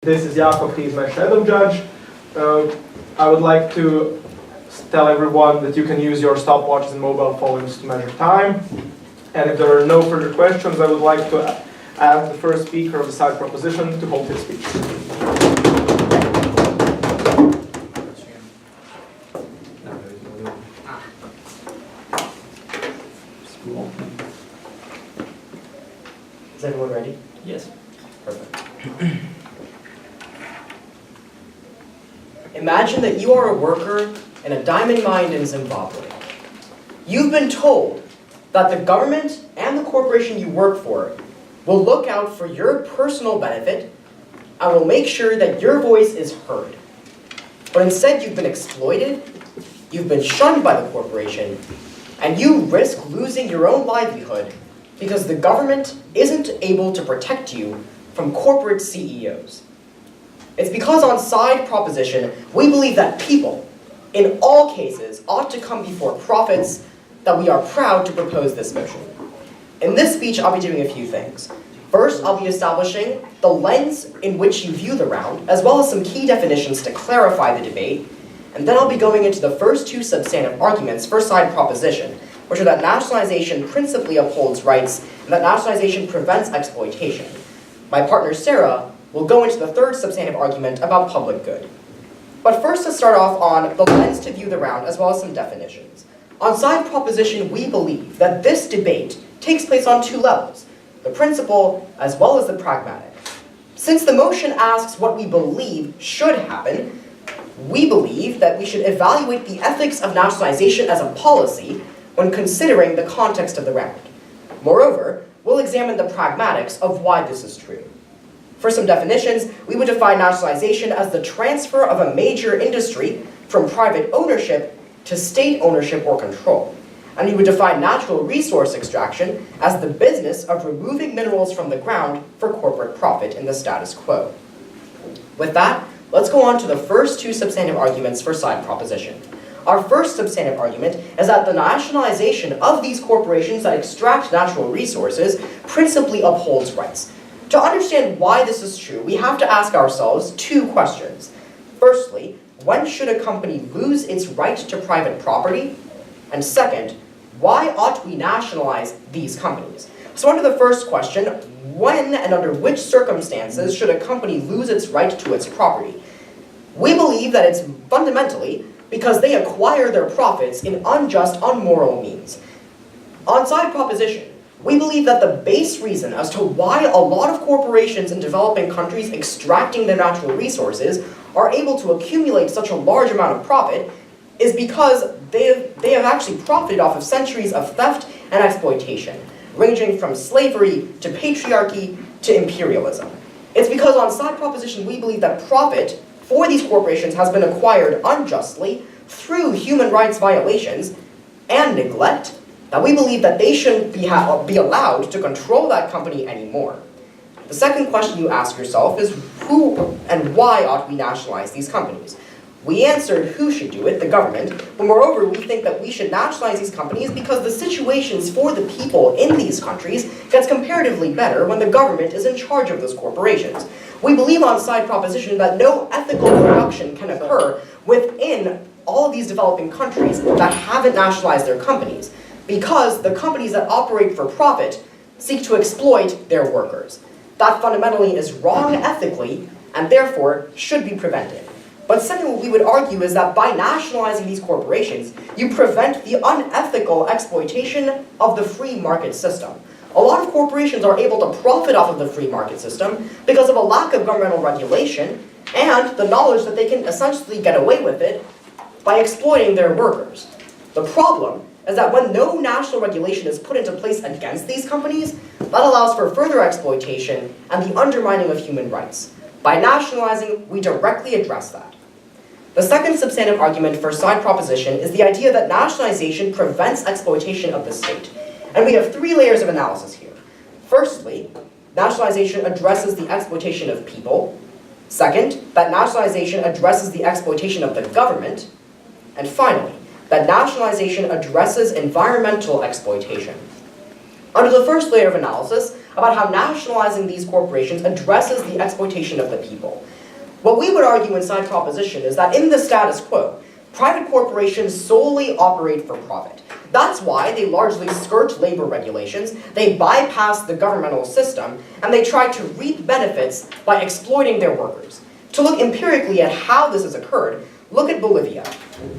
This is Jakob, he is my shadow judge. I would like to tell everyone that you can use your stopwatches and mobile phones to measure time. And if there are no further questions, I would like to ask the first speaker of the side proposition to hold his speech. Is everyone ready? Yes. Perfect. Imagine that you are a worker in a diamond mine in Zimbabwe. You've been told that the government and the corporation you work for will look out for your personal benefit and will make sure that your voice is heard. But instead you've been exploited, you've been shunned by the corporation, and you risk losing your own livelihood because the government isn't able to protect you from corporate CEOs. It's because on side proposition, we believe that people, in all cases, ought to come before profits that we are proud to propose this motion. In this speech, I'll be doing a few things. First, I'll be establishing the lens in which you view the round, as well as some key definitions to clarify the debate, and then I'll be going into the first two substantive arguments for side proposition, which are that nationalization principally upholds rights and that nationalization prevents exploitation. My partner Sarah will go into the third substantive argument about public good. But first, let's start off on the lens to view the round as well as some definitions. On side proposition, we believe that this debate takes place on two levels, the principle as well as the pragmatic. Since the motion asks what we believe should happen, we believe that we should evaluate the ethics of nationalization as a policy when considering the context of the round. Moreover, we'll examine the pragmatics of why this is true. For some definitions, we would define nationalization as the transfer of a major industry from private ownership to state ownership or control. And we would define natural resource extraction as the business of removing minerals from the ground for corporate profit in the status quo. With that, let's go on to the first two substantive arguments for side proposition. Our first substantive argument is that the nationalization of these corporations that extract natural resources principally upholds rights. To understand why this is true, we have to ask ourselves two questions. Firstly, when should a company lose its right to private property? And second, why ought we nationalize these companies? So under the first question, when and under which circumstances should a company lose its right to its property? We believe that it's fundamentally because they acquire their profits in unjust, unmoral means. On side proposition, we believe that the base reason as to why a lot of corporations in developing countries extracting their natural resources are able to accumulate such a large amount of profit is because they have actually profited off of centuries of theft and exploitation, ranging from slavery to patriarchy to imperialism. It's because on side proposition we believe that profit for these corporations has been acquired unjustly through human rights violations and neglect that we believe that they shouldn't be allowed to control that company anymore. The second question you ask yourself is who and why ought we nationalize these companies? We answered who should do it, the government, but moreover we think that we should nationalize these companies because the situations for the people in these countries gets comparatively better when the government is in charge of those corporations. We believe on side proposition that no ethical production can occur within all of these developing countries that haven't nationalized their companies, because the companies that operate for profit seek to exploit their workers. That fundamentally is wrong ethically and therefore should be prevented. But second, what we would argue is that by nationalizing these corporations, you prevent the unethical exploitation of the free market system. A lot of corporations are able to profit off of the free market system because of a lack of governmental regulation and the knowledge that they can essentially get away with it by exploiting their workers. The problem is that when no national regulation is put into place against these companies, that allows for further exploitation and the undermining of human rights. By nationalizing, we directly address that. The second substantive argument for side proposition is the idea that nationalization prevents exploitation of the state. And we have three layers of analysis here. Firstly, nationalization addresses the exploitation of people. Second, that nationalization addresses the exploitation of the government. And finally, that nationalization addresses environmental exploitation. Under the first layer of analysis, about how nationalizing these corporations addresses the exploitation of the people. What we would argue inside Proposition is that in the status quo, private corporations solely operate for profit. That's why they largely skirt labor regulations, they bypass the governmental system, and they try to reap benefits by exploiting their workers. To look empirically at how this has occurred, look at Bolivia.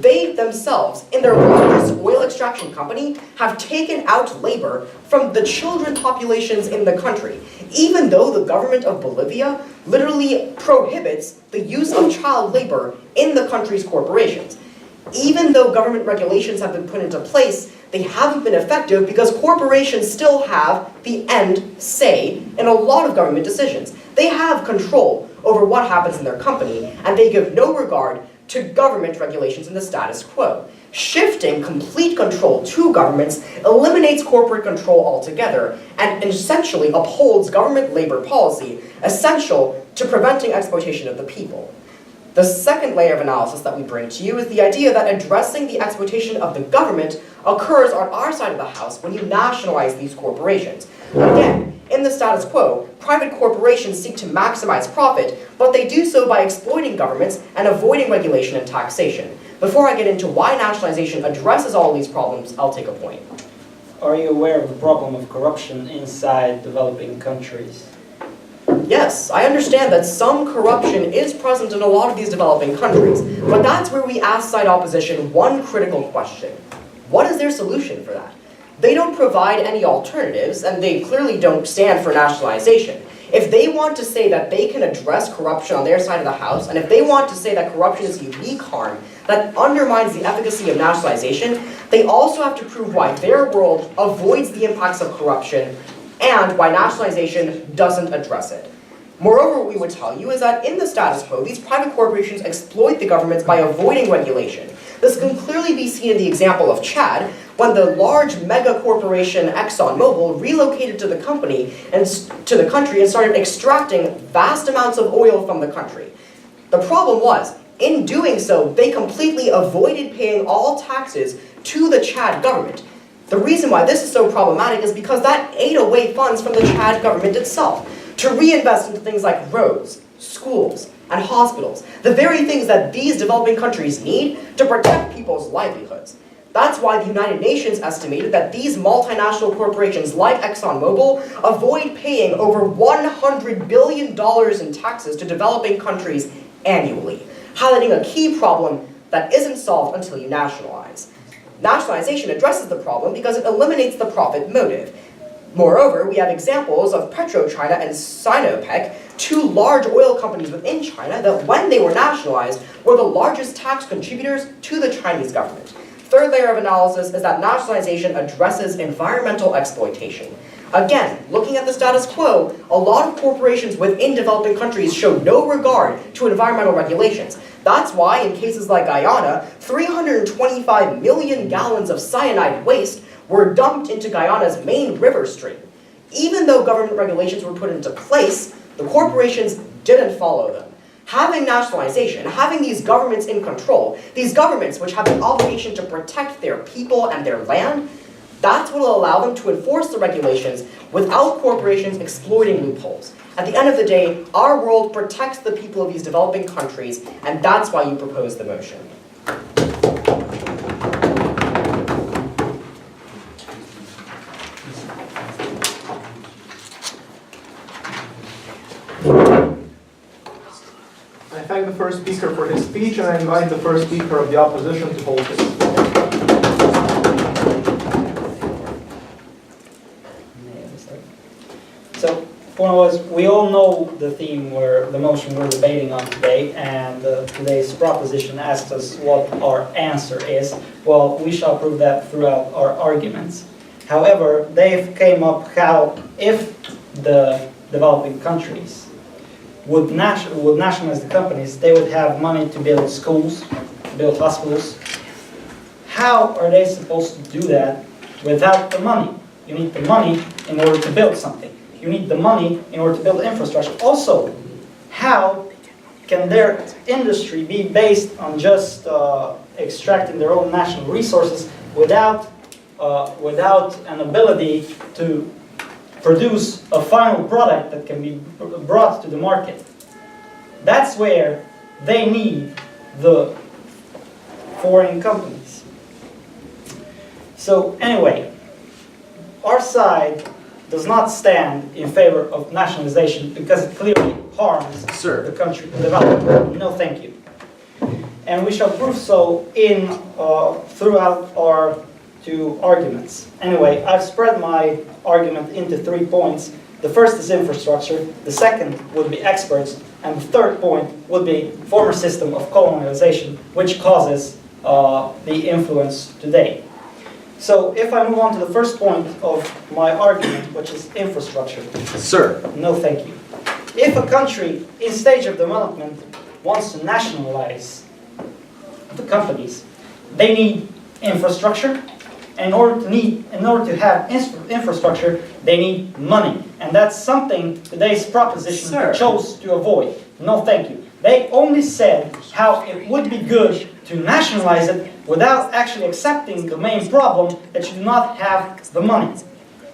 They themselves, in their largest oil extraction company, have taken out labor from the children populations in the country, even though the government of Bolivia literally prohibits the use of child labor in the country's corporations. Even though government regulations have been put into place, they haven't been effective because corporations still have the end say in a lot of government decisions. They have control over what happens in their company, and they give no regard to government regulations in the status quo. Shifting complete control to governments eliminates corporate control altogether and essentially upholds government labor policy, essential to preventing exploitation of the people. The second layer of analysis that we bring to you is the idea that addressing the exploitation of the government occurs on our side of the house when you nationalize these corporations. Again, in the status quo, private corporations seek to maximize profit, but they do so by exploiting governments and avoiding regulation and taxation. Before I get into why nationalization addresses all these problems, I'll take a point. Are you aware of the problem of corruption inside developing countries? Yes, I understand that some corruption is present in a lot of these developing countries, but that's where we ask side opposition one critical question. What is their solution for that? They don't provide any alternatives, and they clearly don't stand for nationalization. If they want to say that they can address corruption on their side of the house, and if they want to say that corruption is unique harm that undermines the efficacy of nationalization, they also have to prove why their world avoids the impacts of corruption and why nationalization doesn't address it. Moreover, what we would tell you is that in the status quo, these private corporations exploit the governments by avoiding regulation. This can clearly be seen in the example of Chad, when the large mega corporation ExxonMobil relocated to the country and started extracting vast amounts of oil from the country. The problem was, in doing so, they completely avoided paying all taxes to the Chad government. The reason why this is so problematic is because that ate away funds from the Chad government itself to reinvest into things like roads, schools, and hospitals, the very things that these developing countries need to protect people's livelihoods. That's why the United Nations estimated that these multinational corporations like ExxonMobil avoid paying over $100 billion in taxes to developing countries annually, highlighting a key problem that isn't solved until you nationalize. Nationalization addresses the problem because it eliminates the profit motive. Moreover, we have examples of PetroChina and Sinopec, two large oil companies within China that when they were nationalized were the largest tax contributors to the Chinese government. Third layer of analysis is that nationalization addresses environmental exploitation. Again, looking at the status quo, a lot of corporations within developing countries show no regard to environmental regulations. That's why, in cases like Guyana, 325 million gallons of cyanide waste were dumped into Guyana's main river stream. Even though government regulations were put into place, the corporations didn't follow them. Having nationalization, having these governments in control, these governments which have the obligation to protect their people and their land, that's what will allow them to enforce the regulations without corporations exploiting loopholes. At the end of the day, our world protects the people of these developing countries, and that's why you propose the motion. I thank the first speaker for his speech, and I invite the first speaker of the opposition to hold his speech. So, point was, we all know the theme where the motion we're debating on today, and today's proposition asks us what our answer is. Well, we shall prove that throughout our arguments. However, they came up how if the developing countries would nationalize the companies, they would have money to build schools, build hospitals. How are they supposed to do that without the money? You need the money in order to build something. You need the money in order to build infrastructure. Also, how can their industry be based on just extracting their own national resources without an ability to produce a final product that can be brought to the market. That's where they need the foreign companies. So anyway, our side does not stand in favor of nationalization because it clearly harms the country development. No, thank you. And we shall prove so in throughout our two arguments. Anyway, I've spread my argument into 3 points. The first is infrastructure, the second would be experts, and the third point would be former system of colonialization, which causes the influence today. So if I move on to the first point of my argument, which is infrastructure. Sir. No, thank you. If a country in stage of development wants to nationalize the companies, they need infrastructure. In order to have infrastructure, they need money. And that's something today's proposition chose to avoid. No, thank you. They only said how it would be good to nationalize it without actually accepting the main problem that you do not have the money.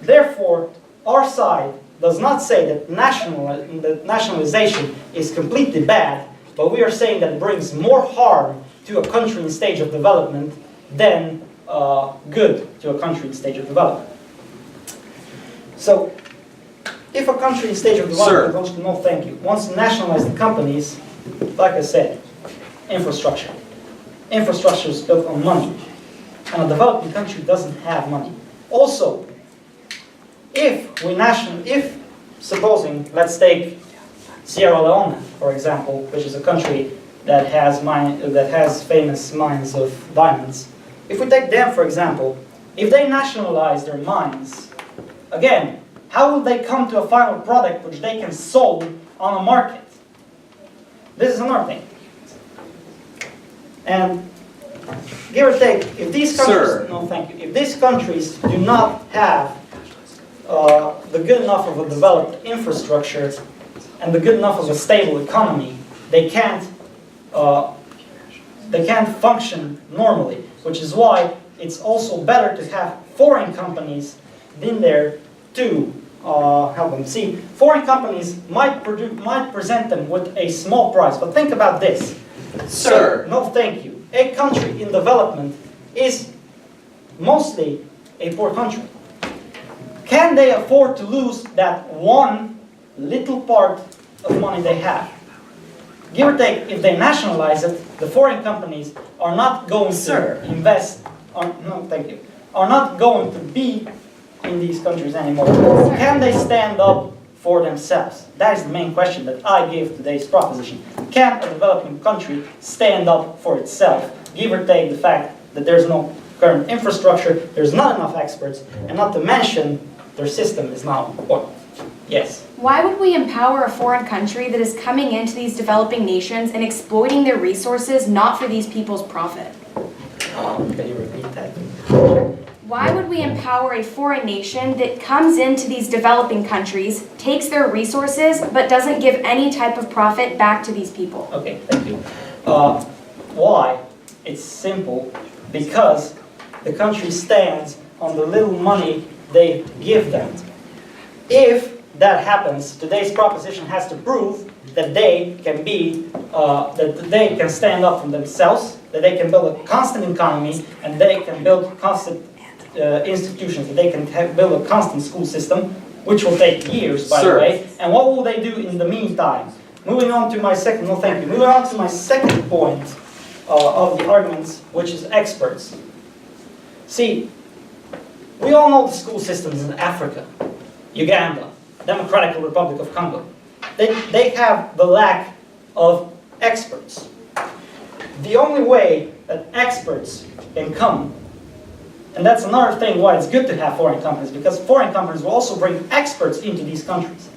Therefore, our side does not say that nationalization is completely bad, but we are saying that it brings more harm to a country in stage of development than good to a country in stage of development. So, if a country in stage of development wants to, no thank you, wants to nationalize the companies, like I said, infrastructure. Infrastructure is built on money, and a developing country doesn't have money. Also, if supposing, let's take Sierra Leone, for example, which is a country that has famous mines of diamonds. If we take them, for example, if they nationalize their mines, again, how will they come to a final product which they can sell on a market? This is another thing. And give or take, if these countries, no thank you, if these countries do not have the good enough of a developed infrastructure and the good enough of a stable economy, they can't function normally, which is why it's also better to have foreign companies in there to help them. See, foreign companies might present them with a small price, but think about this. Sir. No, thank you. A country in development is mostly a poor country. Can they afford to lose that one little part of money they have? Give or take, if they nationalize it, the foreign companies are not going to invest, are not going to be in these countries anymore. Can they stand up for themselves? That is the main question that I give today's proposition. Can a developing country stand up for itself? Give or take the fact that there's no current infrastructure, there's not enough experts, and not to mention their system is not important. Yes? Why would we empower a foreign country that is coming into these developing nations and exploiting their resources not for these people's profit? Can you repeat that? Why would we empower a foreign nation that comes into these developing countries, takes their resources, but doesn't give any type of profit back to these people? Okay, thank you. Why? It's simple. Because the country stands on the little money they give them. If that happens, today's proposition has to prove that they can stand up for themselves, that they can build a constant economy, and they can build constant institutions, that they can build a constant school system, which will take years, by the way. And what will they do in the meantime? Moving on to my second, no thank you. Moving on to my second point of the arguments, which is experts. See, we all know the school systems in Africa, Uganda, Democratic Republic of Congo. They have the lack of experts. The only way that experts can come, and that's another thing why it's good to have foreign companies, because foreign companies will also bring experts into these countries.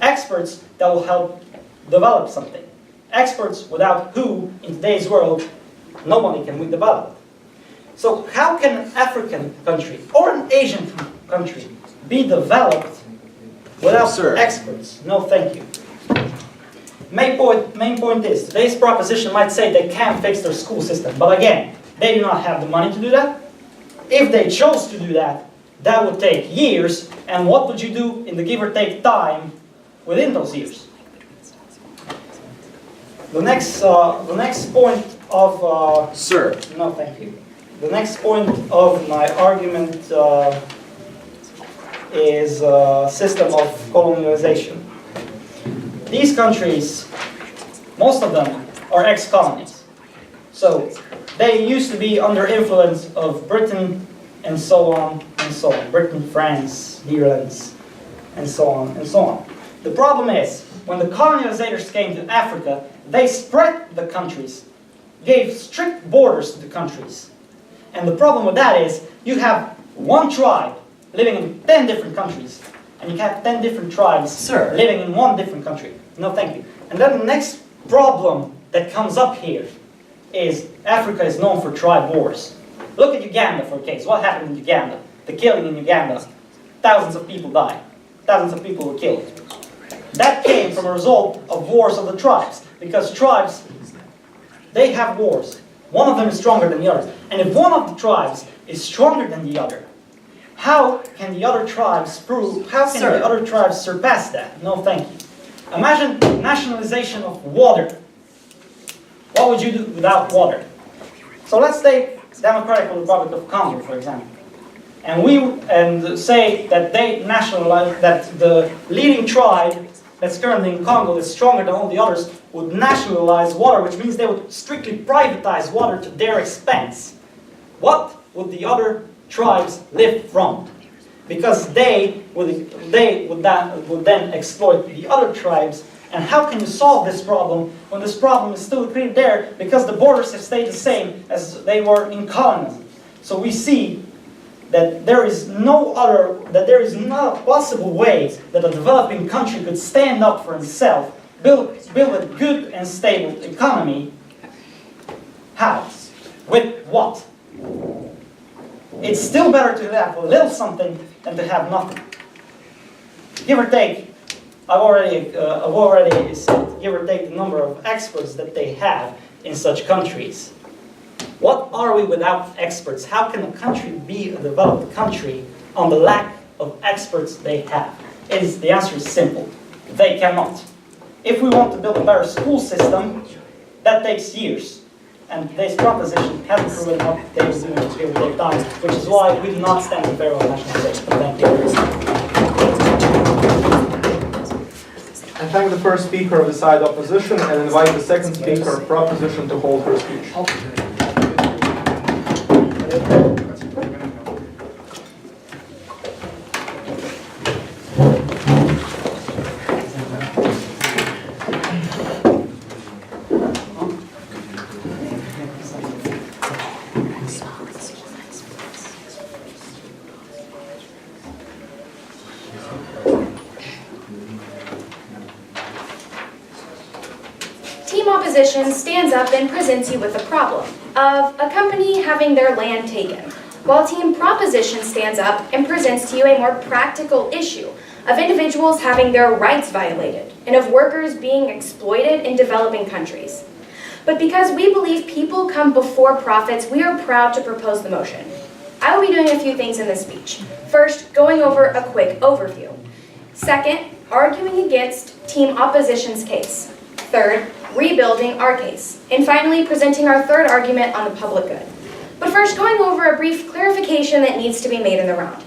Experts that will help develop something. Experts without who, in today's world, nobody can develop. So how can an African country or an Asian country be developed without experts? No, thank you. Main point is, today's proposition might say they can't fix their school system, but again, they do not have the money to do that. If they chose to do that, That would take years, and what would you do in the give or take time within those years? The next point of... Sir, No, thank you. The next point of my argument is a system of colonialization. These countries, most of them are ex-colonies. So they used to be under influence of Britain and so on and so on. Britain, France, Netherlands, and so on and so on. The problem is, when the colonizers came to Africa, they spread the countries, gave strict borders to the countries. And the problem with that is, you have one tribe living in 10 different countries, and you have 10 different tribes Sir. living in one different country. No, thank you. And then the next problem that comes up here is Africa is known for tribe wars. Look at Uganda for a case. What happened in Uganda? The killing in Uganda. Thousands of people died. Thousands of people were killed. That came from a result of wars of the tribes. Because tribes, they have wars. One of them is stronger than the others. And if one of the tribes is stronger than the other, how can the other tribes Sir. the other tribes surpass that? No, thank you. Imagine nationalization of water. What would you do without water? So let's take Democratic Republic of Congo, for example. And say that they nationalize, that the leading tribe that's currently in Congo is stronger than all the others, would nationalize water, which means they would strictly privatize water to their expense. What would the other tribes live from? Because they would then exploit the other tribes. And how can you solve this problem when this problem is still clear there because the borders have stayed the same as they were in colonialism? So we see that there is not a possible way that a developing country could stand up for itself, build a good and stable economy. How? With what? It's still better to have a little something than to have nothing. Give or take, I've already said, give or take the number of experts that they have in such countries. What are we without experts? How can a country be a developed country on the lack of experts they have? The answer is simple. They cannot. If we want to build a better school system, that takes years. And today's proposition hasn't proven what they will do in a period time, which is why we do not stand in favor of nationalization. Thank you. I thank the first speaker of the side opposition and invite the second speaker of proposition to hold her speech. Team opposition stands up and presents you with a problem of a company having their land taken, while team proposition stands up and presents to you a more practical issue of individuals having their rights violated and of workers being exploited in developing countries. But because we believe people come before profits, we are proud to propose the motion. I will be doing a few things in this speech. First, going over a quick overview. Second, arguing against team opposition's case. Third, rebuilding our case. And finally, presenting our third argument on the public good. But first, going over a brief clarification that needs to be made in the round.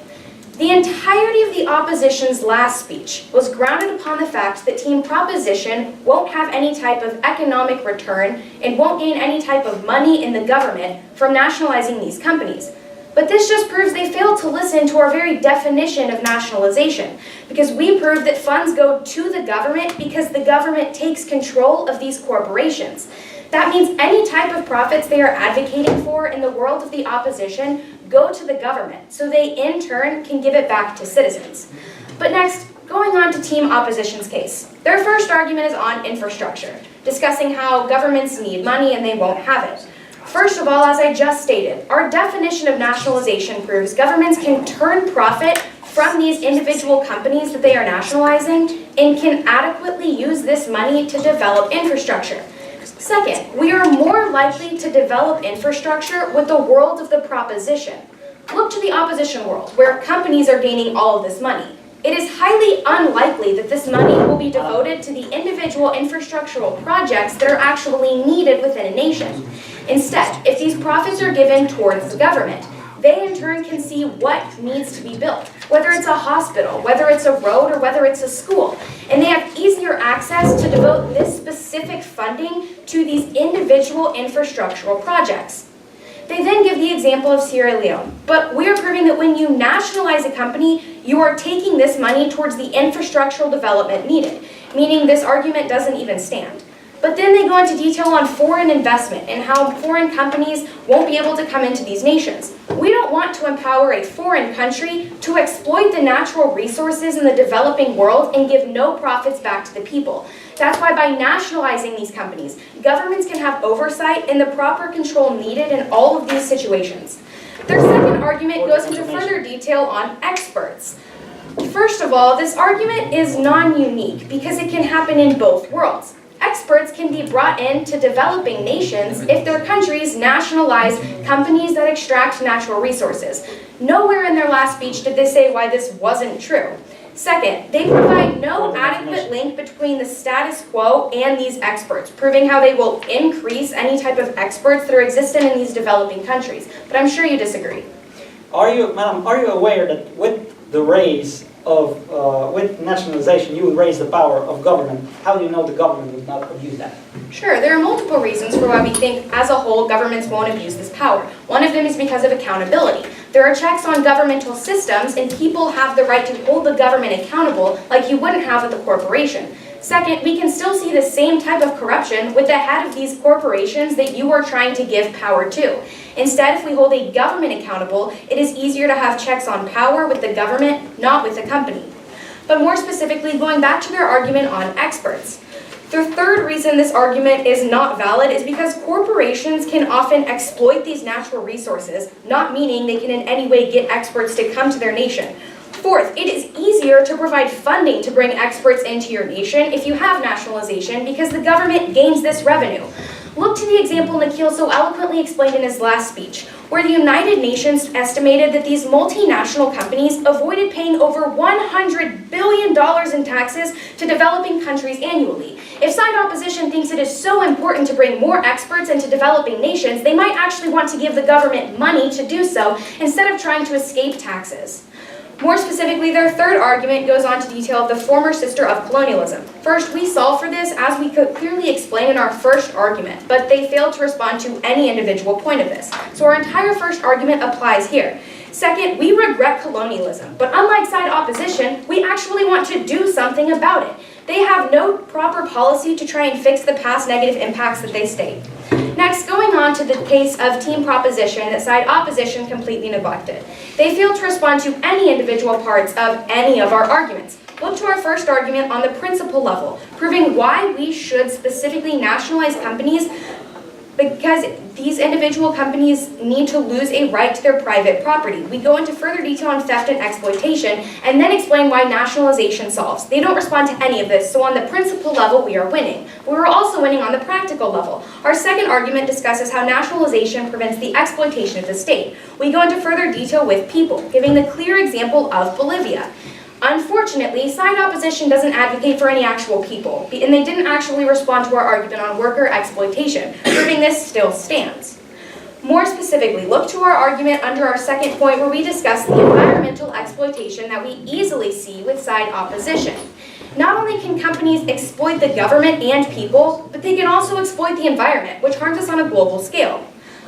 The entirety of the opposition's last speech was grounded upon the fact that team proposition won't have any type of economic return and won't gain any type of money in the government from nationalizing these companies. But this just proves they failed to listen to our very definition of nationalization, because we proved that funds go to the government because the government takes control of these corporations. That means any type of profits they are advocating for in the world of the opposition go to the government, so they in turn can give it back to citizens. But next, going on to team opposition's case. Their first argument is on infrastructure, discussing how governments need money and they won't have it. First of all, as I just stated, our definition of nationalization proves governments can turn profit from these individual companies that they are nationalizing and can adequately use this money to develop infrastructure. Second, we are more likely to develop infrastructure with the world of the proposition. Look to the opposition world, where companies are gaining all of this money. It is highly unlikely that this money will be devoted to the individual infrastructural projects that are actually needed within a nation. Instead, if these profits are given towards the government, they in turn can see what needs to be built, whether it's a hospital, whether it's a road, or whether it's a school. And they have easier access to devote this specific funding to these individual infrastructural projects. They then give the example of Sierra Leone, but we are proving that when you nationalize a company, you are taking this money towards the infrastructural development needed, meaning this argument doesn't even stand. But then they go into detail on foreign investment and how foreign companies won't be able to come into these nations. We don't want to empower a foreign country to exploit the natural resources in the developing world and give no profits back to the people. That's why by nationalizing these companies, governments can have oversight and the proper control needed in all of these situations. Their second argument goes into further detail on experts. First of all, this argument is non-unique because it can happen in both worlds. Experts can be brought in to developing nations if their countries nationalize companies that extract natural resources. Nowhere in their last speech did they say why this wasn't true. Second, they provide no adequate link between the status quo and these experts, proving how they will increase any type of experts that are existent in these developing countries. But I'm sure you disagree. Madam, are you aware that with the raise of, with nationalization, you would raise the power of government? How do you know the government would not abuse that? Sure, there are multiple reasons for why we think, as a whole, governments won't abuse this power. One of them is because of accountability. There are checks on governmental systems, and people have the right to hold the government accountable like you wouldn't have with a corporation. Second, we can still see the same type of corruption with the head of these corporations that you are trying to give power to. Instead, if we hold a government accountable, it is easier to have checks on power with the government, not with the company. But more specifically, going back to their argument on experts. The third reason this argument is not valid is because corporations can often exploit these natural resources, not meaning they can in any way get experts to come to their nation. Fourth, it is easier to provide funding to bring experts into your nation if you have nationalization because the government gains this revenue. Look to the example Nikhil so eloquently explained in his last speech, where the United Nations estimated that these multinational companies avoided paying over $100 billion in taxes to developing countries annually. If side opposition thinks it is so important to bring more experts into developing nations, they might actually want to give the government money to do so instead of trying to escape taxes. More specifically, their third argument goes on to detail the former sister of colonialism. First, we solve for this as we could clearly explain in our first argument, but they failed to respond to any individual point of this. So our entire first argument applies here. Second, we regret colonialism, but unlike side opposition, we actually want to do something about it. They have no proper policy to try and fix the past negative impacts that they state. Next, going on to the case of team proposition that side opposition completely neglected. They failed to respond to any individual parts of any of our arguments. Look to our first argument on the principle level, proving why we should specifically nationalize companies because these individual companies need to lose a right to their private property. We go into further detail on theft and exploitation, and then explain why nationalization solves. They don't respond to any of this, so on the principle level, we are winning. But we're also winning on the practical level. Our second argument discusses how nationalization prevents the exploitation of the state. We go into further detail with people, giving the clear example of Bolivia. Unfortunately, side opposition doesn't advocate for any actual people, and they didn't actually respond to our argument on worker exploitation, proving this still stands. More specifically, look to our argument under our second point where we discuss the environmental exploitation that we easily see with side opposition. Not only can companies exploit the government and people, but they can also exploit the environment, which harms us on a global scale.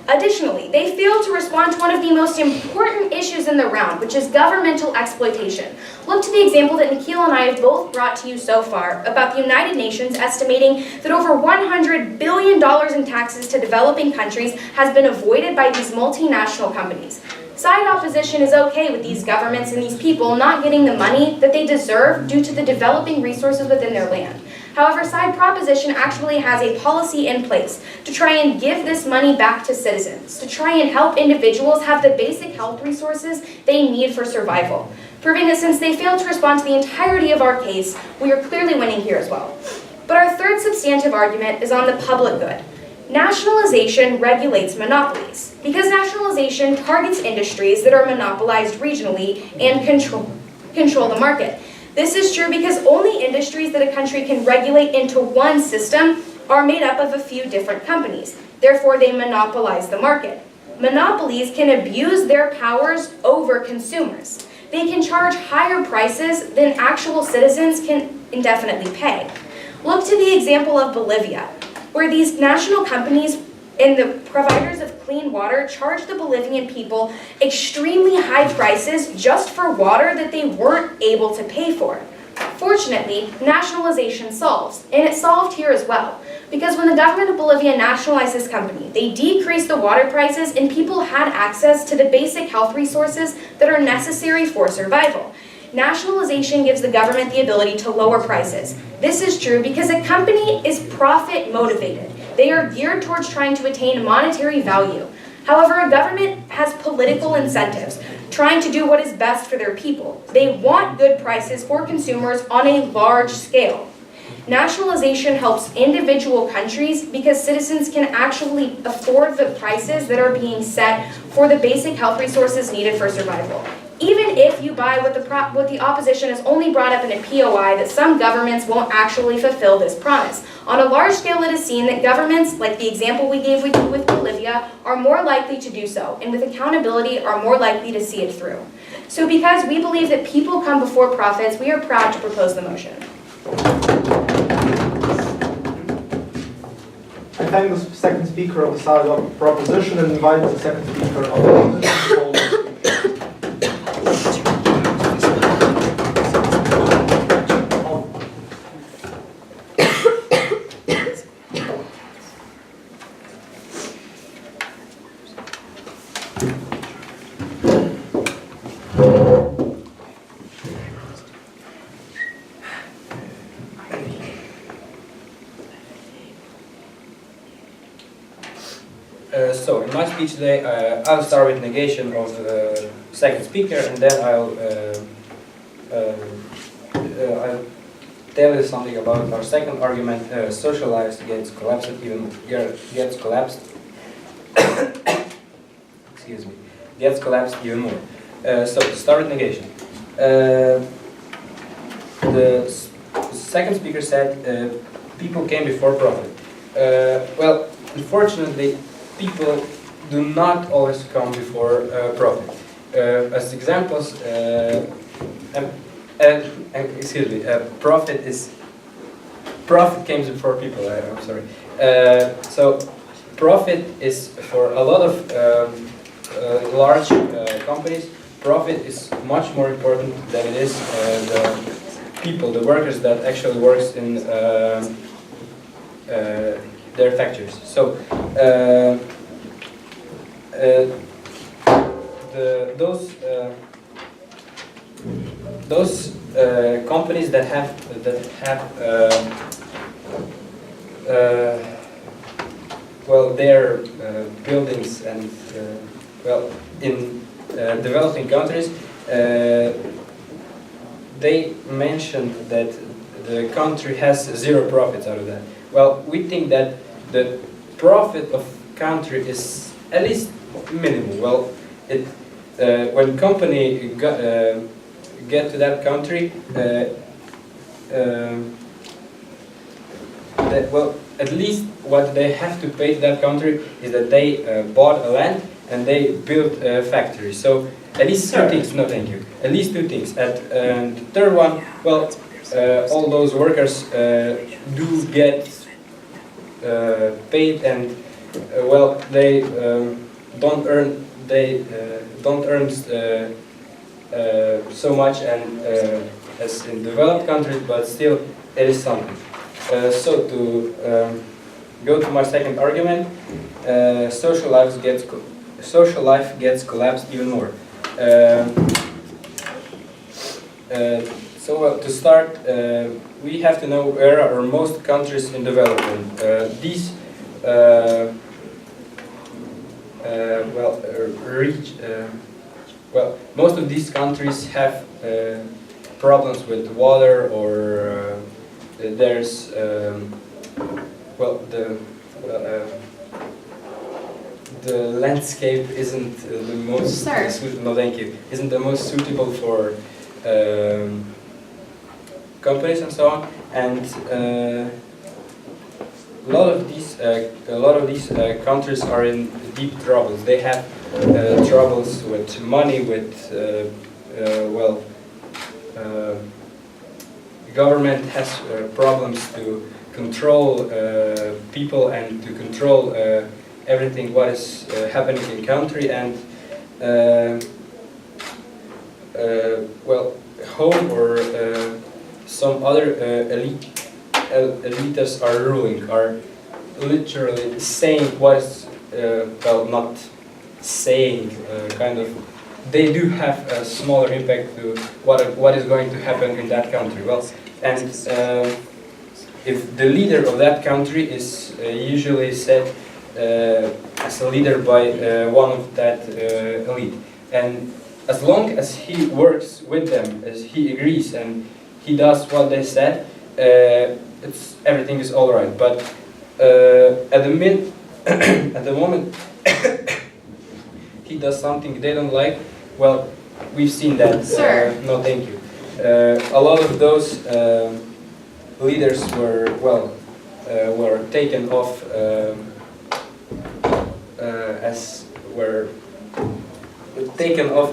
Additionally, they failed to respond to one of the most important issues in the round, which is governmental exploitation. Look to the example that Nikhil and I have both brought to you so far about the United Nations estimating that over $100 billion in taxes to developing countries has been avoided by these multinational companies. Side opposition is okay with these governments and these people not getting the money that they deserve due to the developing resources within their land. However, side proposition actually has a policy in place to try and give this money back to citizens, to try and help individuals have the basic health resources they need for survival, proving that since they failed to respond to the entirety of our case, we are clearly winning here as well. But our third substantive argument is on the public good. Nationalization regulates monopolies, because nationalization targets industries that are monopolized regionally and control the market. This is true because only industries that a country can regulate into one system are made up of a few different companies. Therefore, they monopolize the market. Monopolies can abuse their powers over consumers. They can charge higher prices than actual citizens can indefinitely pay. Look to the example of Bolivia, where these national companies and the providers of clean water charge the Bolivian people extremely high prices just for water that they weren't able to pay for. Fortunately, nationalization solves, and it solved here as well, because when the government of Bolivia nationalized this company, they decreased the water prices and people had access to the basic health resources that are necessary for survival. Nationalization gives the government the ability to lower prices. This is true because a company is profit motivated. They are geared towards trying to attain monetary value. However, a government has political incentives, trying to do what is best for their people. They want good prices for consumers on a large scale. Nationalization helps individual countries because citizens can actually afford the prices that are being set for the basic health resources needed for survival. Even if you buy what the opposition has only brought up in a POI, that some governments won't actually fulfill this promise. On a large scale, it is seen that governments, like the example we gave with Bolivia, are more likely to do so, and with accountability are more likely to see it through. So because we believe that people come before profits, we are proud to propose the motion. I thank the second speaker on the side of the proposition and invite the second speaker on the opposition to hold the speech. So in my speech today, I'll start with negation of the second speaker, and then I'll tell you something about our second argument. Social life gets collapsed excuse me, gets collapsed even more. So to start with negation, the second speaker said people came before profit. Well, unfortunately, people do not always come before profit. As examples, excuse me, profit comes before people. I'm sorry. So profit is for a lot of large companies. Profit is much more important than it is the people, the workers that actually works in their factories. So those companies that have well, their buildings and well, in developing countries, they mentioned that the country has zero profits out of that. Well, we think that the profit of country is at least minimum. Well, when company get to that country, well, at least what they have to pay to that country is that they bought a land and they built a factory. So at least two things. No, thank you. At least two things. And the third one, well, all those workers do get paid, and well, they don't earn so much and as in developed countries, but still it is something. So to go to my second argument, social life gets collapsed even more. So to start, we have to know where are most countries in development. These most of these countries have problems with water, or there's well, well, the landscape isn't the most Sir. no, thank you. Isn't the most suitable for companies and so on, and a lot of these countries are in deep troubles. They have troubles with money, with well, the government has problems to control people and to control everything what is happening in country, and well, home or some other elites are ruling, are literally saying what is well, not saying, kind of, they do have a smaller impact to what is going to happen in that country. Well, and if the leader of that country is usually set as a leader by one of that elite, and as long as he works with them, as he agrees and he does what they said, everything is all right. But at the moment he does something they don't like, well, we've seen that. Sir. No, thank you. A lot of those leaders were taken off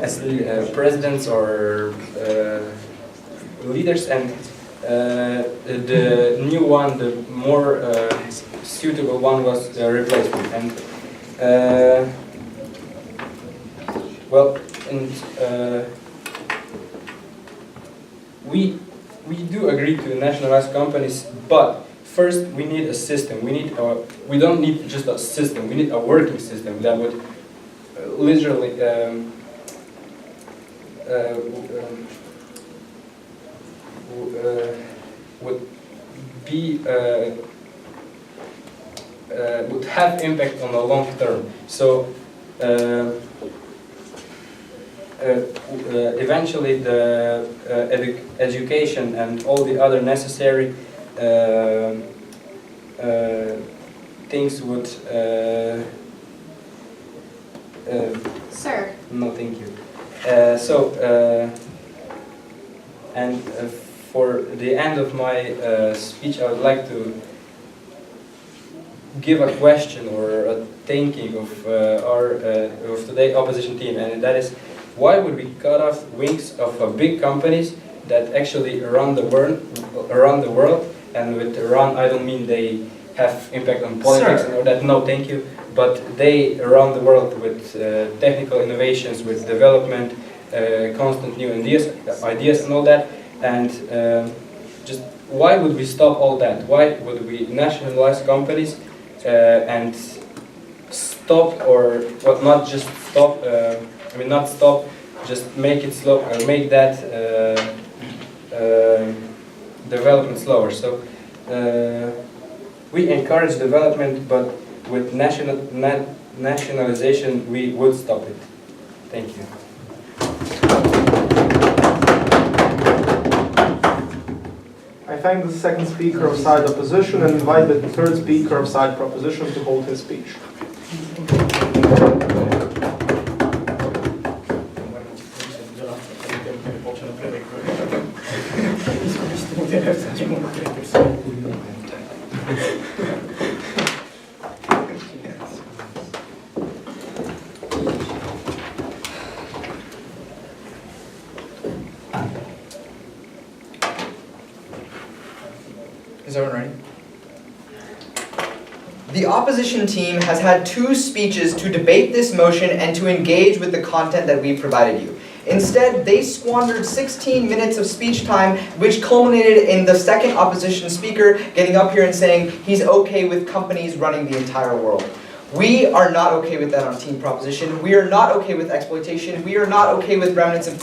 as presidents or leaders, and the new one, the more suitable one, was the replacement. And well, and we do agree to nationalize companies, but first we need a system. We don't need just a system. We need a working system that would literally would be would have impact on the long term. So eventually the education and all the other necessary things would Sir. no, thank you. And for the end of my speech, I would like to give a question or a thinking of of today's opposition team, and that is, why would we cut off wings of big companies that actually run the world? And with run, I don't mean they have impact on politics and all that. No, thank you. But they run the world with technical innovations, with development, constant new ideas and all that. And just why would we stop all that? Why would we nationalize companies and stop, or well, not just stop? I mean, not stop. Just make it slow. Make that development slower. So we encourage development, but with nationalization, we would stop it. Thank you. I thank the second speaker of side opposition and invite the third speaker of side proposition to hold his speech. Is everyone ready? The opposition team has had 2 speeches to debate this motion and to engage with the content that we provided you. Instead, they squandered 16 minutes of speech time, which culminated in the second opposition speaker getting up here and saying he's okay with companies running the entire world. We are not okay with that on Team Proposition. We are not okay with exploitation. We are not okay with remnants of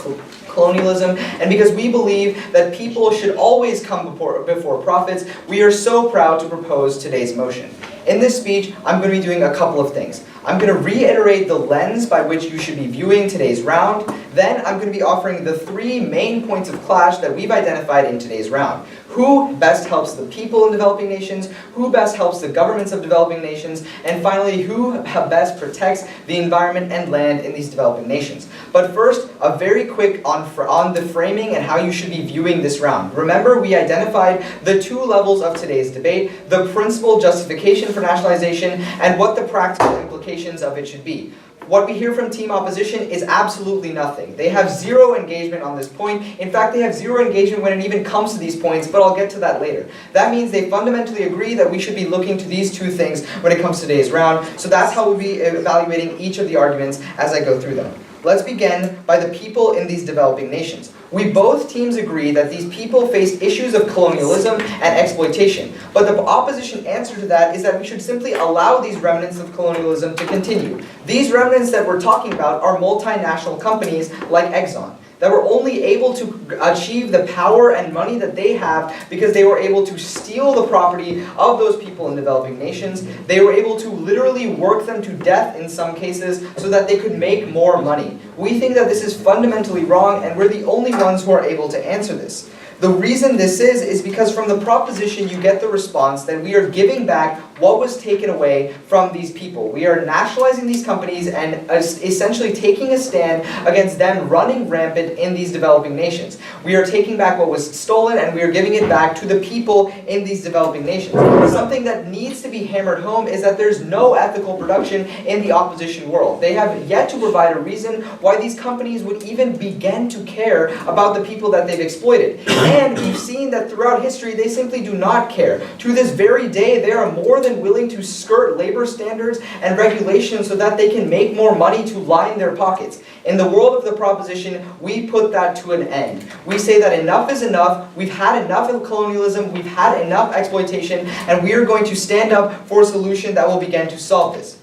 colonialism. And because we believe that people should always come before profits, we are so proud to propose today's motion. In this speech, I'm going to be doing a couple of things. I'm going to reiterate the lens by which you should be viewing today's round. Then I'm going to be offering the 3 main points of clash that we've identified in today's round. Who best helps the people in developing nations? Who best helps the governments of developing nations? And finally, who best protects the environment and land in these developing nations? But first, a very quick on the framing and how you should be viewing this round. Remember, we identified the two levels of today's debate, the principal justification for nationalization and what the practical implications of it should be. What we hear from team opposition is absolutely nothing. They have zero engagement on this point. In fact, they have zero engagement when it even comes to these points, but I'll get to that later. That means they fundamentally agree that we should be looking to these two things when it comes to today's round. So that's how we'll be evaluating each of the arguments as I go through them. Let's begin by the people in these developing nations. We both teams agree that these people face issues of colonialism and exploitation, but the opposition answer to that is that we should simply allow these remnants of colonialism to continue. These remnants that we're talking about are multinational companies like Exxon, that were only able to achieve the power and money that they have because they were able to steal the property of those people in developing nations. They were able to literally work them to death in some cases so that they could make more money. We think that this is fundamentally wrong, and we're the only ones who are able to answer this. The reason this is because from the proposition you get the response that we are giving back what was taken away from these people. We are nationalizing these companies and essentially taking a stand against them running rampant in these developing nations. We are taking back what was stolen and we are giving it back to the people in these developing nations. Something that needs to be hammered home is that there's no ethical production in the opposition world. They have yet to provide a reason why these companies would even begin to care about the people that they've exploited. And we've seen that throughout history they simply do not care. To this very day, they are more than willing to skirt labor standards and regulations so that they can make more money to line their pockets. In the world of the proposition, we put that to an end. We say that enough is enough, we've had enough of colonialism, we've had enough exploitation, and we are going to stand up for a solution that will begin to solve this.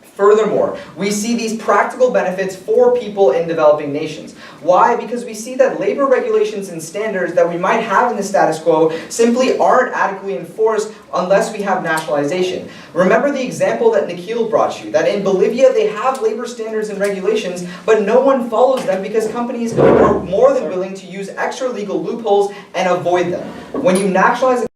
Furthermore, we see these practical benefits for people in developing nations. Why? Because we see that labor regulations and standards that we might have in the status quo simply aren't adequately enforced unless we have nationalization. Remember the example that Nikhil brought you, that in Bolivia they have labor standards and regulations, but no one follows them because companies are more than willing to use extra legal loopholes and avoid them. When you nationalize a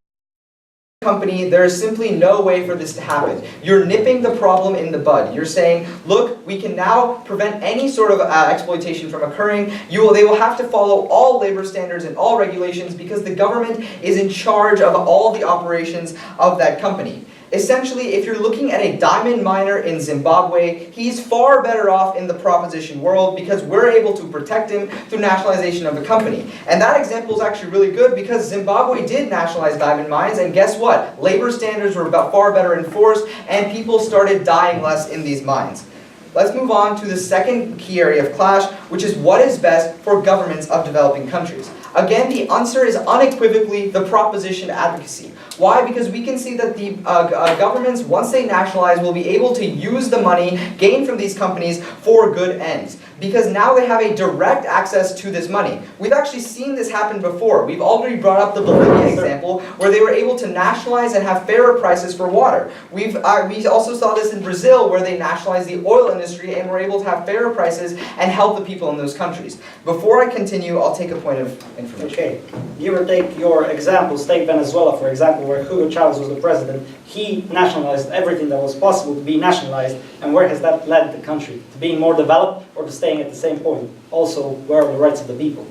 company, there is simply no way for this to happen. You're nipping the problem in the bud. You're saying, look, we can now prevent any sort of exploitation from occurring. They will have to follow all labor standards and all regulations because the government is in charge of all the operations of that company. Essentially, if you're looking at a diamond miner in Zimbabwe, he's far better off in the proposition world because we're able to protect him through nationalization of the company. And that example is actually really good because Zimbabwe did nationalize diamond mines, and guess what? Labor standards were far better enforced, and people started dying less in these mines. Let's move on to the second key area of clash, which is what is best for governments of developing countries. Again, the answer is unequivocally the proposition advocacy. Why? Because we can see that the governments, once they nationalize, will be able to use the money gained from these companies for good ends. Because now they have a direct access to this money. We've actually seen this happen before. We've already brought up the Bolivia example where they were able to nationalize and have fairer prices for water. We also saw this in Brazil where they nationalized the oil industry and were able to have fairer prices and help the people in those countries. Before I continue, I'll take a point of information. Okay, give or take your examples, take Venezuela for example, where Hugo Chavez was the president. He nationalized everything that was possible to be nationalized, and where has that led the country? To being more developed or to staying at the same point? Also, where are the rights of the people?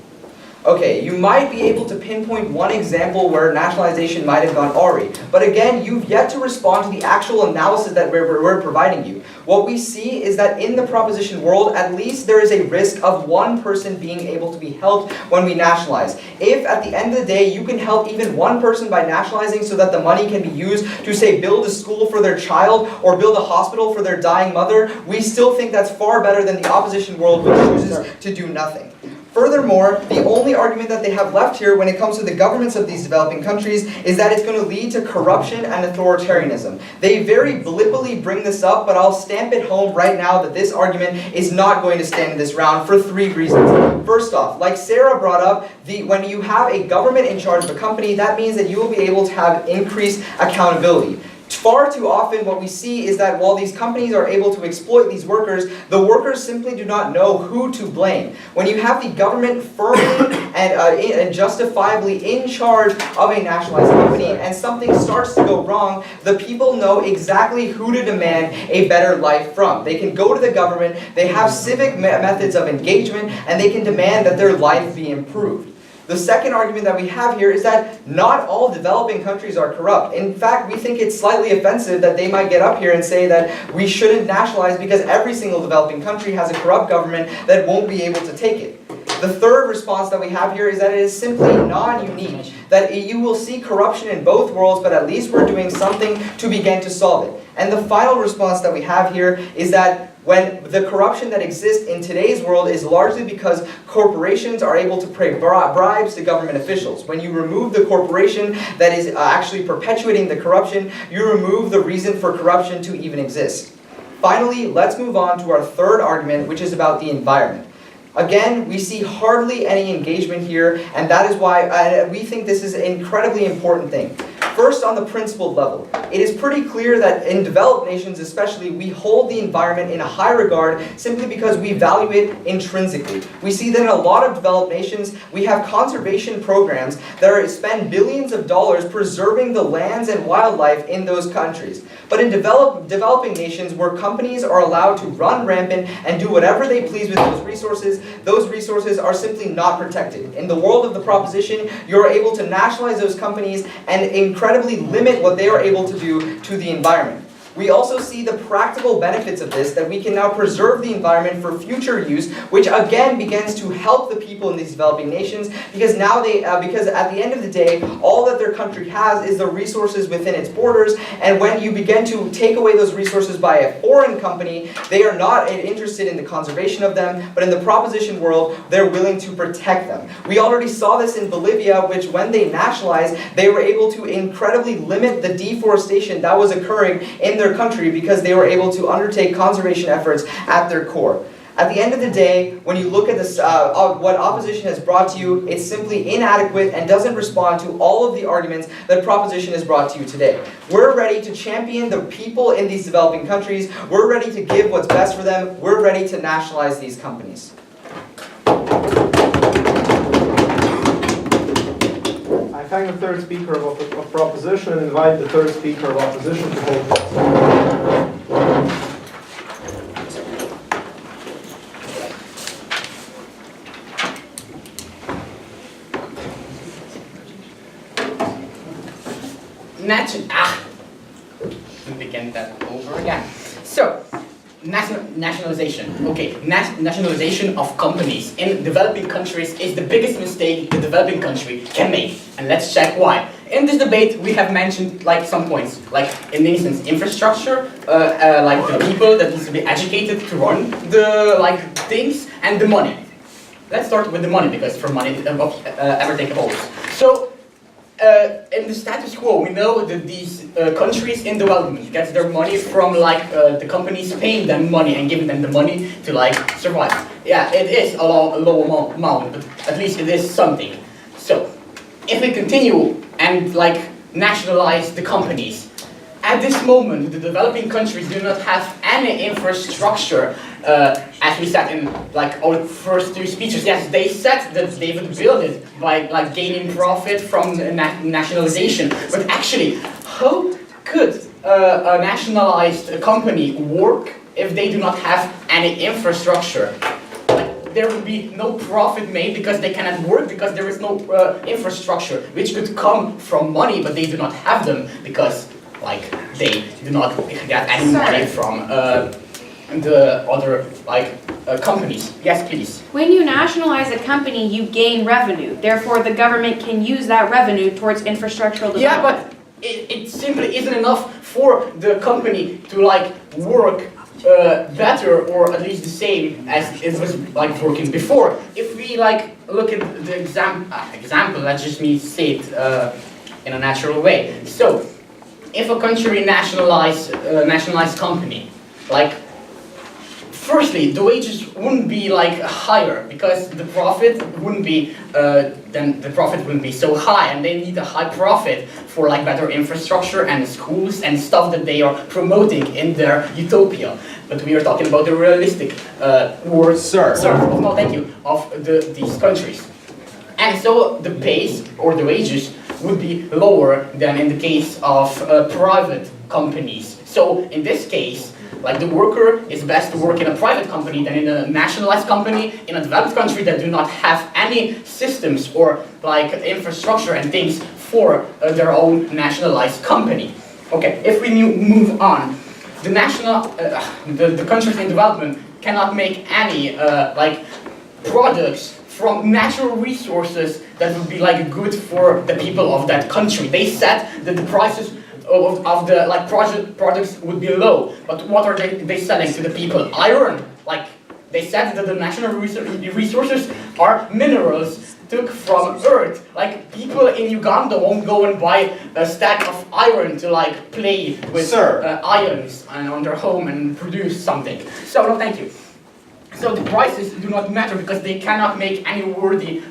Okay, you might be able to pinpoint one example where nationalization might have gone awry, but again, you've yet to respond to the actual analysis that we're providing you. What we see is that in the proposition world, at least there is a risk of one person being able to be helped when we nationalize. If at the end of the day you can help even one person by nationalizing so that the money can be used to, say, build a school for their child or build a hospital for their dying mother, we still think that's far better than the opposition world which chooses to do nothing. Furthermore, the only argument that they have left here when it comes to the governments of these developing countries is that it's going to lead to corruption and authoritarianism. They very blippily bring this up, but I'll stamp it home right now that this argument is not going to stand in this round for three reasons. First off, like Sarah brought up, when you have a government in charge of a company, that means that you will be able to have increased accountability. Far too often what we see is that while these companies are able to exploit these workers, the workers simply do not know who to blame. When you have the government firmly and justifiably in charge of a nationalized company and something starts to go wrong, the people know exactly who to demand a better life from. They can go to the government, they have civic methods of engagement, and they can demand that their life be improved. The second argument that we have here is that not all developing countries are corrupt. In fact, we think it's slightly offensive that they might get up here and say that we shouldn't nationalize because every single developing country has a corrupt government that won't be able to take it. The third response that we have here is that it is simply non-unique, that you will see corruption in both worlds, but at least we're doing something to begin to solve it. And the final response that we have here is that when the corruption that exists in today's world is largely because corporations are able to pay bribes to government officials. When you remove the corporation that is actually perpetuating the corruption, you remove the reason for corruption to even exist. Finally, let's move on to our third argument, which is about the environment. Again, we see hardly any engagement here, and that is why we think this is an incredibly important thing. First, on the principled level, it is pretty clear that in developed nations especially, we hold the environment in a high regard simply because we value it intrinsically. We see that in a lot of developed nations, we have conservation programs that spend billions of dollars preserving the lands and wildlife in those countries. But in developing nations where companies are allowed to run rampant and do whatever they please with those resources are simply not protected. In the world of the proposition, you're able to nationalize those companies and incredibly limit what they are able to do to the environment. We also see the practical benefits of this, that we can now preserve the environment for future use, which again begins to help the people in these developing nations, because now because at the end of the day, all that their country has is the resources within its borders, and when you begin to take away those resources by a foreign company, they are not interested in the conservation of them, but in the proposition world, they're willing to protect them. We already saw this in Bolivia, which when they nationalized, they were able to incredibly limit the deforestation that was occurring in their country because they were able to undertake conservation efforts at their core. At the end of the day, when you look at this, what opposition has brought to you, it's simply inadequate and doesn't respond to all of the arguments that proposition has brought to you today. We're ready to champion the people in these developing countries. We're ready to give what's best for them. We're ready to nationalize these companies. I thank the third speaker of proposition and invite the third speaker of opposition to hold this. Begin that over again. So, nationalization. Okay, nationalization of companies in developing countries is the biggest mistake the developing country can make. And let's check why. In this debate, we have mentioned like some points, like in instance infrastructure, like the people that needs to be educated to run the things, and the money. Let's start with the money because for money everything evolves. So. In the status quo, we know that these countries in development get their money from the companies paying them money and giving them the money to survive. Yeah, it is a low amount, but at least it is something. So, if we continue and nationalize the companies, at this moment the developing countries do not have any infrastructure. As we said in our first two speeches, yes, they said that they would build it by gaining profit from nationalization. But actually, how could a nationalized company work if they do not have any infrastructure? There will be no profit made because they cannot work because there is no infrastructure, which could come from money, but they do not have them because they do not get any money from the other companies. Yes, please. When you nationalize a company, you gain revenue. Therefore, the government can use that revenue towards infrastructural development. Yeah, but it simply isn't enough for the company to work better or at least the same as it was working before. If we look at the example, let's just say it in a natural way. So, if a country nationalized company, firstly, the wages wouldn't be like higher because the profit wouldn't be so high, and they need a high profit for like better infrastructure and schools and stuff that they are promoting in their utopia. But we are talking about the realistic world, no, thank you, of these countries. And so the pays or the wages would be lower than in the case of private companies. So in this case, like the worker is best to work in a private company than in a nationalized company in a developed country that do not have any systems or like infrastructure and things for their own nationalized company. Okay, if we move on, the countries in development cannot make any like products from natural resources that would be like good for the people of that country. They said that the prices of the like products would be low, but what are they selling to the people? Iron. Like they said that the natural resources are minerals took from earth. Like people in Uganda won't go and buy a stack of iron to like play with ions and on their home and produce something. So no, thank you. So the prices do not matter because they cannot make any worthy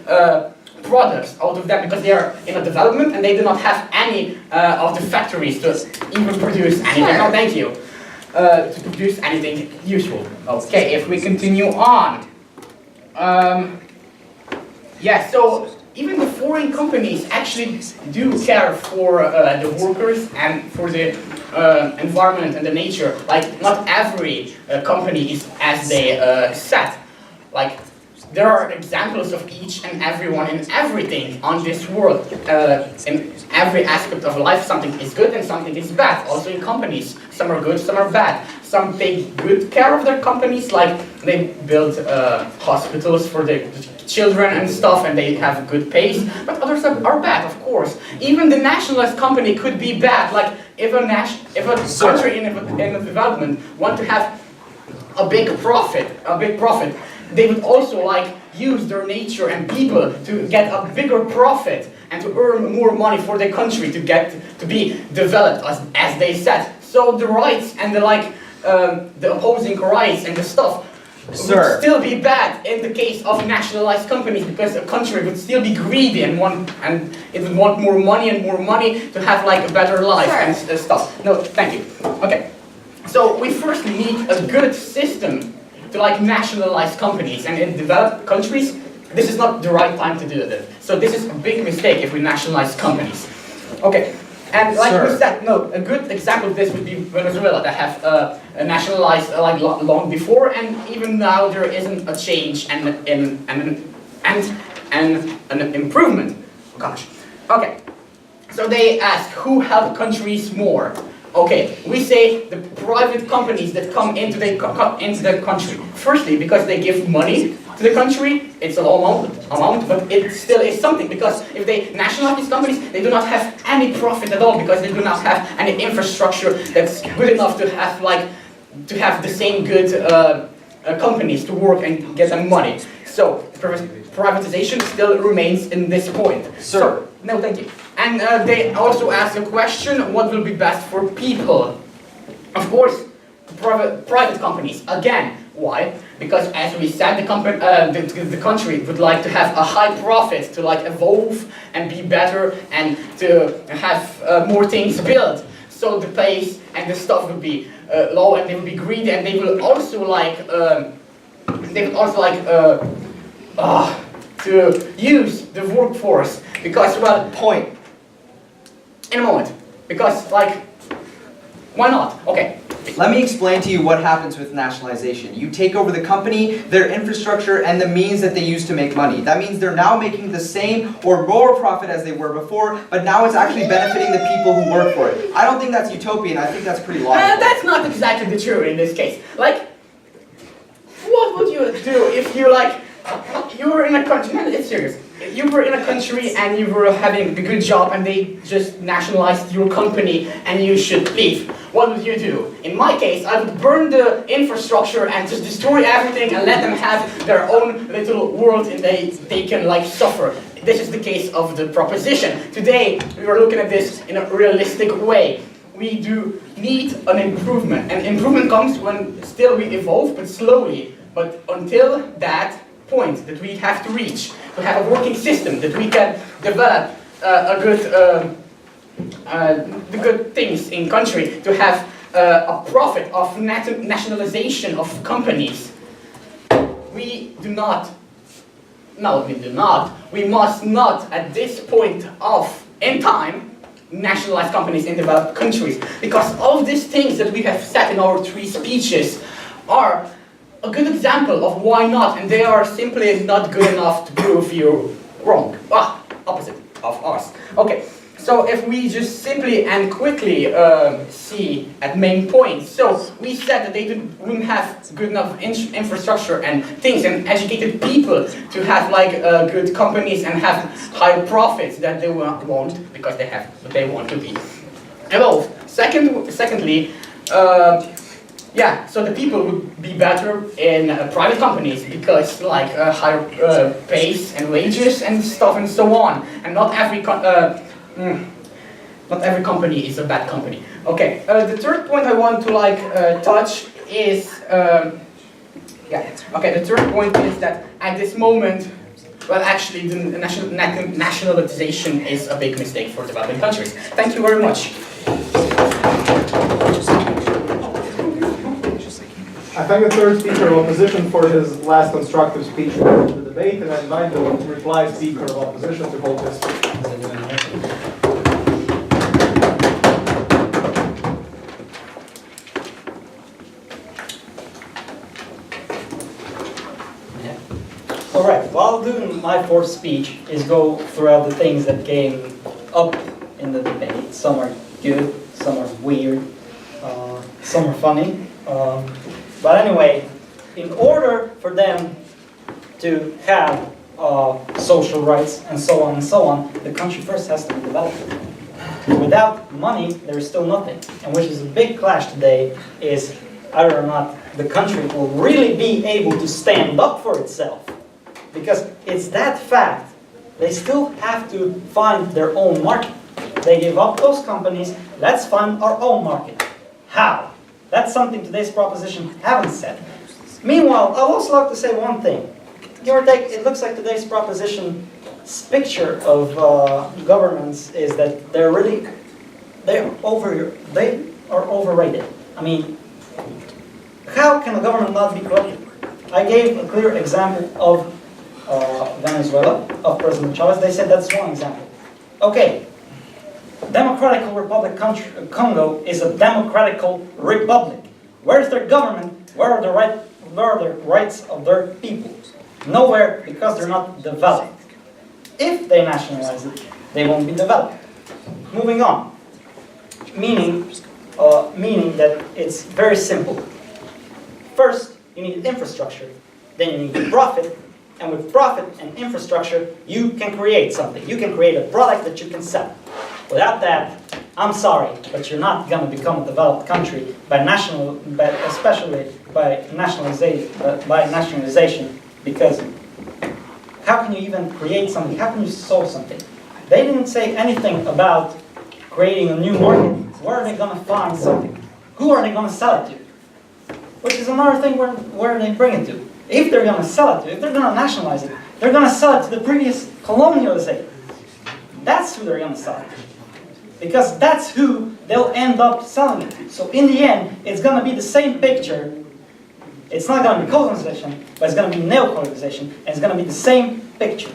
products out of that because they are in a development and they do not have any of the factories to even produce anything. No, thank you. To produce anything useful. Okay, if we continue on. Yeah, so even the foreign companies actually do care for the workers and for the environment and the nature. Like, not every company is as they said. Like, there are examples of each and everyone and everything on this world. In every aspect of life, something is good and something is bad. Also in companies, some are good, some are bad. Some take good care of their companies, like they build hospitals for the children and stuff, and they have good pays. But others are bad, of course. Even the nationalist company could be bad. Like if a country in a development want to have a big profit, they would also like use their nature and people to get a bigger profit and to earn more money for their country to get to be developed as they said. So the rights and the opposing rights and the stuff would still be bad in the case of nationalized companies because a country would still be greedy and it would want more money to have like a better life and stuff. No, thank you. Okay, so we first need a good system to like nationalize companies, and in developed countries this is not the right time to do that. So this is a big mistake if we nationalize companies. Okay, and like we said, no, a good example of this would be Venezuela that have nationalized like long before, and even now there isn't a change and an improvement. Gosh. Okay, so they ask who help countries more. Okay, we say the private companies that come into the country. Firstly, because they give money to the country, it's a low amount, but it still is something. Because if they nationalize these companies, they do not have any profit at all because they do not have any infrastructure that's good enough to have the same good companies to work and get them money. So privatization still remains in this point. So, no, thank you. And they also ask a question, what will be best for people? Of course, private companies. Again, why? Because as we said, the country would like to have a high profit to like evolve and be better and to have more things built. So the pace and the stuff would be low, and they would be greedy, and they will also to use the workforce because, well, in a moment, because like, why not? Okay. Let me explain to you what happens with nationalization. You take over the company, their infrastructure, and the means that they use to make money. That means they're now making the same or more profit as they were before, but now it's actually benefiting the people who work for it. I don't think that's utopian, I think that's pretty logical. That's not exactly the truth in this case. Like, what would you do if you were in a country, no, it's serious. You were in a country and you were having a good job and they just nationalized your company and you should leave. What would you do? In my case, I would burn the infrastructure and just destroy everything and let them have their own little world and they can like suffer. This is the case of the proposition. Today, we are looking at this in a realistic way. we do need an improvement. And improvement comes when still we evolve, but slowly. But until that point that we have to reach, to have a working system, that we can develop the good things in country, to have a profit of nationalization of companies. We do not, no, we do not, we must not at this point in time nationalize companies in developed countries, because all of these things that we have said in our 3 speeches are a good example of why not, and they are simply not good enough to prove you wrong. Opposite of us. Okay, so if we just simply and quickly see at main points, so we said that they wouldn't have good enough infrastructure and things and educated people to have like good companies and have higher profits that they won't, because they have what they want to be evolved. Secondly, yeah, so the people would be better in private companies because like higher pays and wages and stuff and so on, and not every company is a bad company. Okay, the third point I want to like touch is the third point is that at this moment, well, actually, the nationalization is a big mistake for developing countries. Thank you very much. I thank the third speaker of opposition for his last constructive speech in the debate, and I invite the reply speaker of opposition to hold his speech. All right, what I'll do in my fourth speech is go throughout the things that came up in the debate. Some are good, some are weird, some are funny. But anyway, in order for them to have social rights and so on, the country first has to be developed. Without money, there is still nothing. And which is a big clash today is whether or not the country will really be able to stand up for itself. Because it's that fact, they still have to find their own market. They give up those companies, let's find our own market. How? That's something today's proposition haven't said. Meanwhile, I'd also like to say one thing. Give or take, it looks like today's proposition's picture of governments is that they are overrated. I mean, how can a government not be corrupted? I gave a clear example of Venezuela, of President Chavez. They said that's one example. Okay. Democratic Republic Congo is a democratical republic. Where's their government? Where are the rights of their people? Nowhere, because they're not developed. If they nationalize it, they won't be developed. Moving on. Meaning that it's very simple. First, you need infrastructure. Then you need profit. And with profit and infrastructure, you can create something. You can create a product that you can sell. Without that, I'm sorry, but you're not going to become a developed country especially by nationalization. Because how can you even create something? How can you solve something? They didn't say anything about creating a new market. Where are they going to find something? Who are they going to sell it to? Which is another thing where they bring it to. If they're going to sell it to, if they're going to nationalize it, they're going to sell it to the previous colonialization. That's who they're going to sell it to. Because that's who they'll end up selling it to. So in the end, it's going to be the same picture. It's not going to be colonization, but it's going to be neo-colonization, and it's going to be the same picture.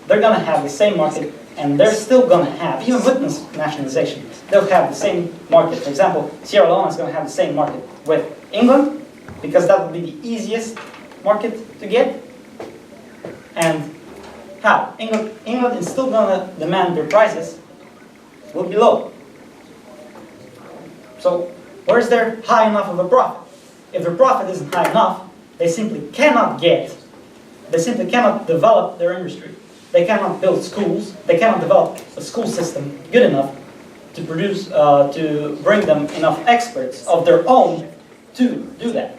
They're going to have the same market, and they're still going to have, even with nationalization, they'll have the same market. For example, Sierra Leone is going to have the same market with England, because that would be the easiest market to get. And how? England is still going to demand their prices will be low. So where's their high enough of a profit? If their profit isn't high enough, they simply cannot develop their industry. They cannot build schools. They cannot develop a school system good enough to produce, to bring them enough experts of their own to do that.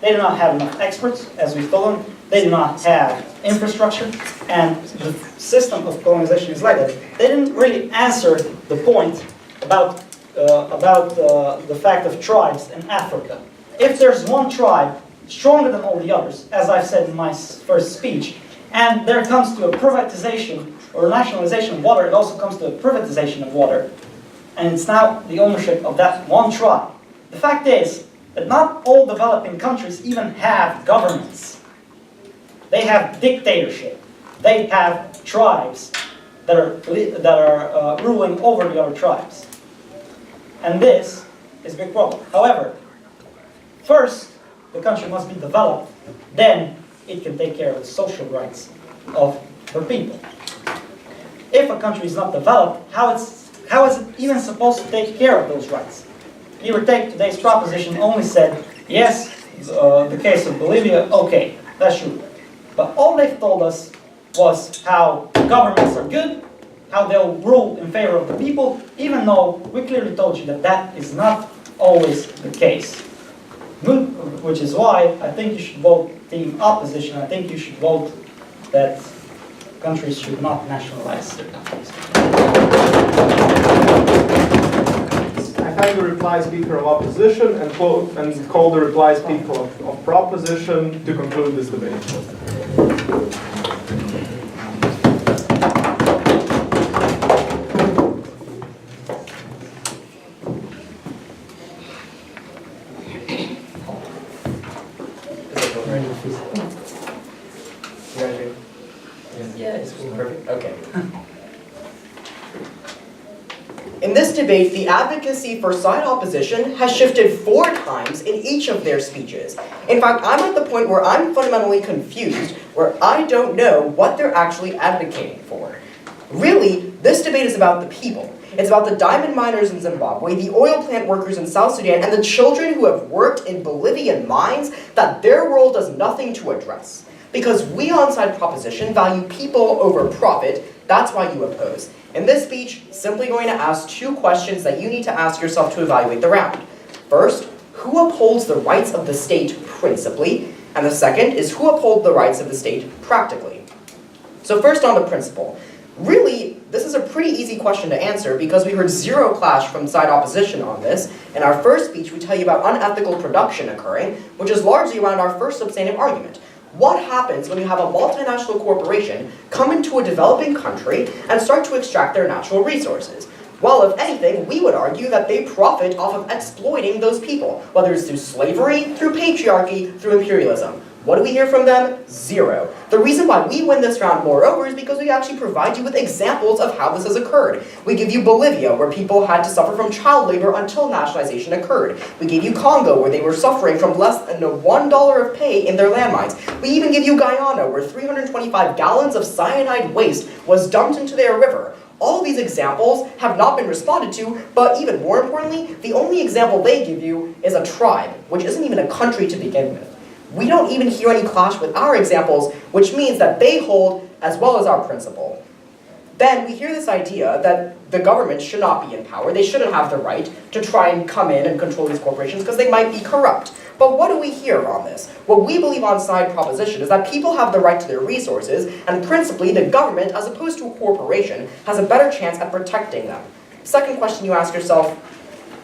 They do not have enough experts, as we've told them. They do not have infrastructure, and the system of colonization is like that. They didn't really answer the point about the fact of tribes in Africa. If there's one tribe stronger than all the others, as I've said in my first speech, and there comes to a privatization or nationalization of water, it also comes to a privatization of water, and it's now the ownership of that one tribe. The fact is that not all developing countries even have governments. They have dictatorship. They have tribes that are ruling over the other tribes. And this is a big problem. However, first, the country must be developed, then it can take care of the social rights of the people. If a country is not developed, how is it even supposed to take care of those rights? You would take today's proposition only said, yes, the case of Bolivia, okay, that's true. But all they've told us was how governments are good, how they'll rule in favor of the people, even though we clearly told you that that is not always the case. Which is why I think you should vote team opposition. I think you should vote that countries should not nationalize their countries. I thank the reply speaker of opposition and call the reply speaker of proposition to conclude this debate. Perfect. Okay. In this debate, the advocacy for side opposition has shifted 4 times in each of their speeches. In fact, I'm at the point where I'm fundamentally confused, where I don't know what they're actually advocating for. Really, this debate is about the people. It's about the diamond miners in Zimbabwe, the oil plant workers in South Sudan, and the children who have worked in Bolivian mines that their role does nothing to address. Because we on side proposition value people over profit, that's why you oppose. In this speech, simply going to ask 2 questions that you need to ask yourself to evaluate the round. First, who upholds the rights of the state principally? And the second is who upholds the rights of the state practically? So first on the principle. Really, this is a pretty easy question to answer because we heard 0 clash from side opposition on this. In our first speech, we tell you about unethical production occurring, which is largely around our first substantive argument. What happens when you have a multinational corporation come into a developing country and start to extract their natural resources? Well, if anything, we would argue that they profit off of exploiting those people, whether it's through slavery, through patriarchy, through imperialism. What do we hear from them? 0. The reason why we win this round, moreover, is because we actually provide you with examples of how this has occurred. We give you Bolivia, where people had to suffer from child labor until nationalization occurred. We gave you Congo, where they were suffering from less than $1 of pay in their landmines. We even give you Guyana, where 325 gallons of cyanide waste was dumped into their river. All these examples have not been responded to, but even more importantly, the only example they give you is a tribe, which isn't even a country to begin with. We don't even hear any clash with our examples, which means that they hold as well as our principle. Then we hear this idea that the government should not be in power, they shouldn't have the right to try and come in and control these corporations because they might be corrupt. But what do we hear on this? What we believe on side proposition is that people have the right to their resources, and principally the government, as opposed to a corporation, has a better chance at protecting them. Second question you ask yourself,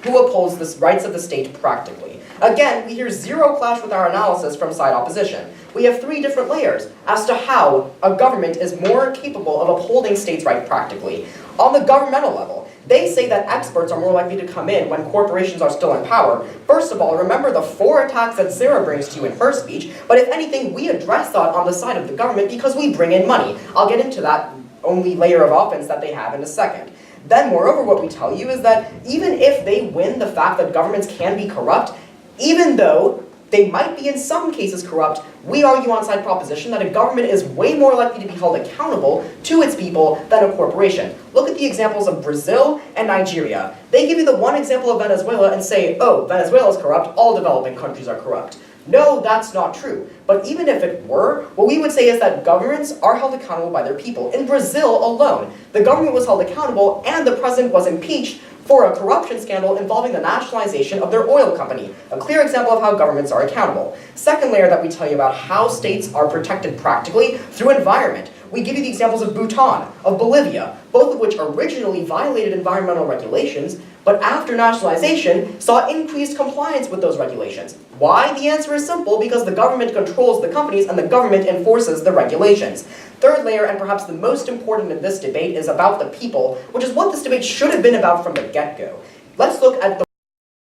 who upholds the rights of the state practically? Again, we hear 0 clash with our analysis from side opposition. We have 3 different layers as to how a government is more capable of upholding states' rights practically. On the governmental level, they say that experts are more likely to come in when corporations are still in power. First of all, remember the 4 attacks that Sarah brings to you in her speech, but if anything, we address that on the side of the government because we bring in money. I'll get into that only layer of offense that they have in a second. Then, moreover, what we tell you is that even if they win the fact that governments can be corrupt, even though they might be in some cases corrupt, we argue on side proposition that a government is way more likely to be held accountable to its people than a corporation. Look at the examples of Brazil and Nigeria. They give you the one example of Venezuela and say, oh, Venezuela is corrupt, all developing countries are corrupt. No, that's not true. But even if it were, what we would say is that governments are held accountable by their people. In Brazil alone, the government was held accountable and the president was impeached for a corruption scandal involving the nationalization of their oil company. A clear example of how governments are accountable. Second layer that we tell you about how states are protected practically through environment. We give you the examples of Bhutan, of Bolivia, both of which originally violated environmental regulations, but after nationalization saw increased compliance with those regulations. Why? The answer is simple, because the government controls the companies and the government enforces the regulations. Third layer, and perhaps the most important in this debate, is about the people, which is what this debate should have been about from the get-go. Let's look at the